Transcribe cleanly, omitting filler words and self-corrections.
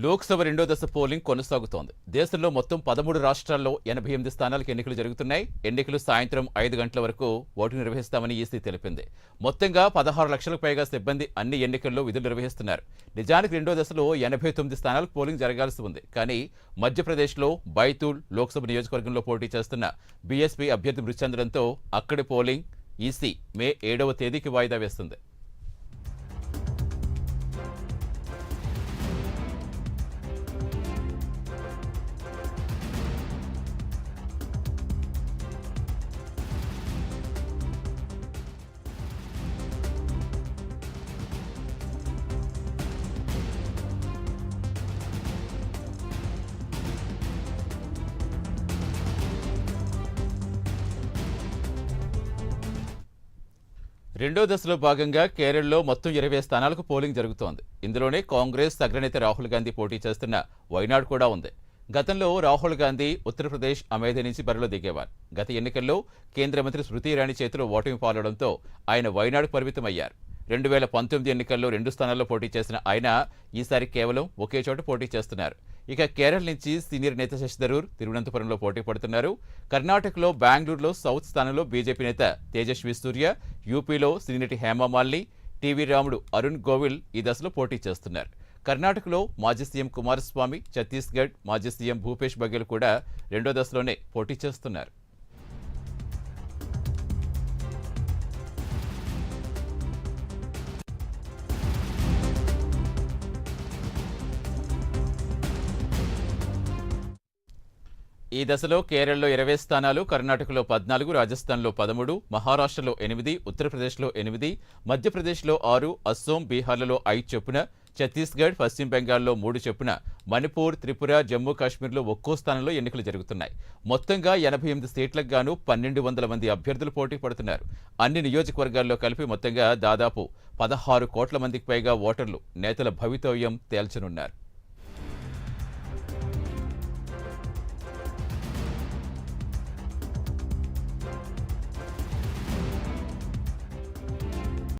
లోక్సభ రెండో దశ పోలింగ్ కొనసాగుతోంది. దేశంలో మొత్తం 13 రాష్ట్రాల్లో 88 స్థానాలకు ఎన్నికలు జరుగుతున్నాయి. ఎన్నికలు సాయంత్రం 5 గంటల వరకు ఓటు నిర్వహిస్తామని ఈసీ తెలిపింది. మొత్తంగా 16 లక్షలకు పైగా సిబ్బంది అన్ని ఎన్నికల్లో విధులు నిర్వహిస్తున్నారు. నిజానికి రెండో దశలో 89 స్థానాలకు పోలింగ్ జరగాల్సి ఉంది. కానీ మధ్యప్రదేశ్లో బైతూల్ లోక్సభ నియోజకవర్గంలో పోటీ చేస్తున్న బీఎస్పీ అభ్యర్థి మృతి చెందడంతో అక్కడి పోలింగ్ ఈసీ మే 7వ తేదీకి వాయిదా వేస్తుంది. రెండో దశలో భాగంగా కేరళలో మొత్తం 20 స్థానాలకు పోలింగ్ జరుగుతోంది. ఇందులోనే కాంగ్రెస్ అగ్రనేత రాహుల్ గాంధీ పోటీ చేస్తున్న వైనాడ్ కూడా ఉంది. గతంలో రాహుల్ గాంధీ ఉత్తరప్రదేశ్ అమేథీ నుంచి బరిలో దిగేవారు. గత ఎన్నికల్లో కేంద్ర మంత్రి స్మృతి ఇరానీ చేతిలో ఓటమి పాలవడంతో ఆయన వైనాడ్కు పరిమితమయ్యారు. 2019 ఎన్నికల్లో 2 స్థానాల్లో పోటీ చేసిన ఆయన ఈసారి కేవలం ఒకే చోట పోటీ చేస్తున్నారు. ఇక కేరళ నుంచి సీనియర్ నేత శశి థరూర్ తిరువనంతపురంలో పోటీ పడుతున్నారు. కర్ణాటకలో బెంగళూరులో సౌత్ స్థానంలో బీజేపీ నేత తేజస్వి సూర్య, యూపీలో శ్రీనటి హేమమాలిని, టీవీ రాముడు అరుణ్ గోవిల్ ఈ దశలో పోటీ చేస్తున్నారు. కర్ణాటకలో మాజీ సీఎం కుమారస్వామి, ఛత్తీస్గఢ్ మాజీ సీఎం భూపేష్ బఘేల్ కూడా రెండో దశలోనే పోటీ చేస్తున్నారు. ఈ దశలో కేరళలో 20 స్థానాలు, కర్ణాటకలో 14, రాజస్థాన్లో 13, మహారాష్ట్రలో 8, ఉత్తరప్రదేశ్లో 8, మధ్యప్రదేశ్లో 6, అస్సోం, బీహార్లలో 5 చొప్పున, ఛత్తీస్గఢ్, పశ్చిమ బెంగాల్లో 3 చొప్పున, మణిపూర్, త్రిపుర, జమ్మూ కాశ్మీర్లో ఒక్కో స్థానంలో ఎన్నికలు జరుగుతున్నాయి. మొత్తంగా 88 సీట్లకు గాను 1200 మంది అభ్యర్థులు పోటీ పడుతున్నారు. అన్ని నియోజకవర్గాల్లో కలిపి మొత్తంగా దాదాపు 16 కోట్ల మందికి పైగా ఓటర్లు నేతల భవితవ్యం తేల్చనున్నారు.